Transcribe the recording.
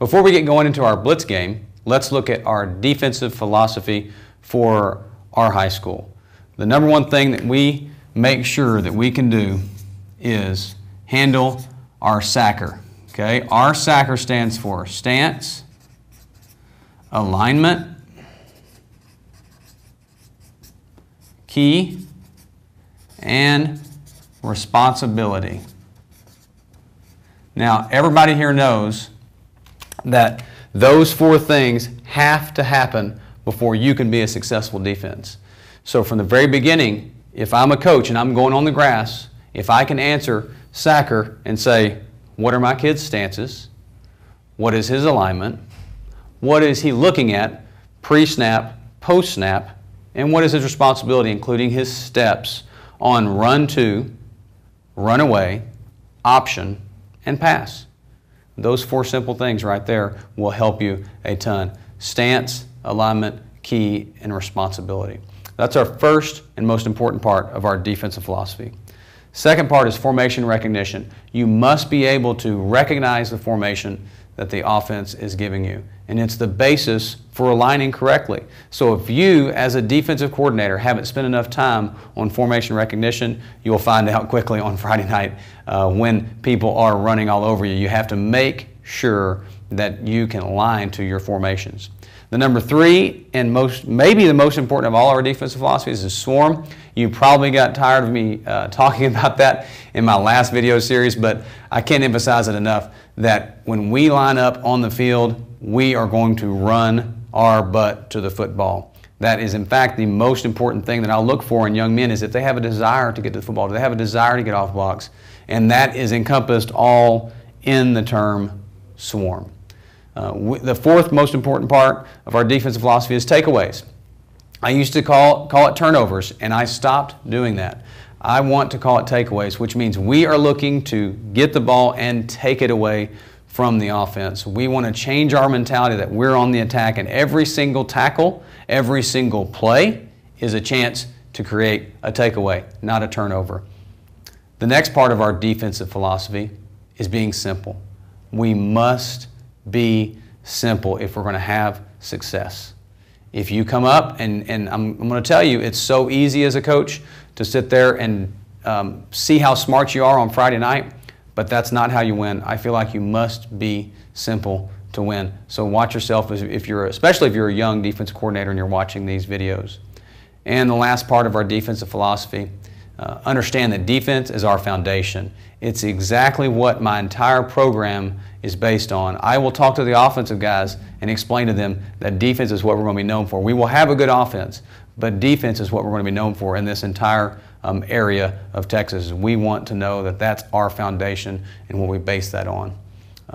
Before we get going into our blitz game, let's look at our defensive philosophy for our high school. The number one thing that we make sure that we can do is handle our SACR. Okay? Our SACR stands for stance, alignment, key, and responsibility. Now, everybody here knows that those four things have to happen before you can be a successful defense. So from the very beginning, if I'm a coach and I'm going on the grass, if I can answer SACR and say, what are my kid's stances? What is his alignment? What is he looking at pre-snap, post-snap? And what is his responsibility, including his steps on run to, run away, option, and pass? Those four simple things right there will help you a ton. Stance, alignment, key, and responsibility. That's our first and most important part of our defensive philosophy. Second part is formation recognition. You must be able to recognize the formation that the offense is giving you. And it's the basis for aligning correctly. So if you, as a defensive coordinator, haven't spent enough time on formation recognition, you'll find out quickly on Friday night when people are running all over you. You have to make sure that you can align to your formations. The number three, and maybe the most important of all our defensive philosophies, is swarm. You probably got tired of me talking about that in my last video series, but I can't emphasize it enough that when we line up on the field, we are going to run our butt to the football. That is, in fact, the most important thing that I'll look for in young men is if they have a desire to get to the football, do they have a desire to get off blocks? And that is encompassed all in the term swarm. The fourth most important part of our defensive philosophy is takeaways. I used to call it turnovers, and I stopped doing that. I want to call it takeaways, which means we are looking to get the ball and take it away from the offense. We want to change our mentality that we're on the attack, and every single tackle, every single play is a chance to create a takeaway, not a turnover. The next part of our defensive philosophy is being simple. We must be simple if we're going to have success. If you come up, and I'm going to tell you, it's so easy as a coach to sit there and see how smart you are on Friday night, but that's not how you win. I feel like you must be simple to win. So watch yourself, especially if you're a young defensive coordinator and you're watching these videos. And the last part of our defensive philosophy, understand that defense is our foundation. It's exactly what my entire program is based on. I will talk to the offensive guys and explain to them that defense is what we're going to be known for. We will have a good offense, but defense is what we're going to be known for in this entire area of Texas. We want to know that that's our foundation and what we base that on.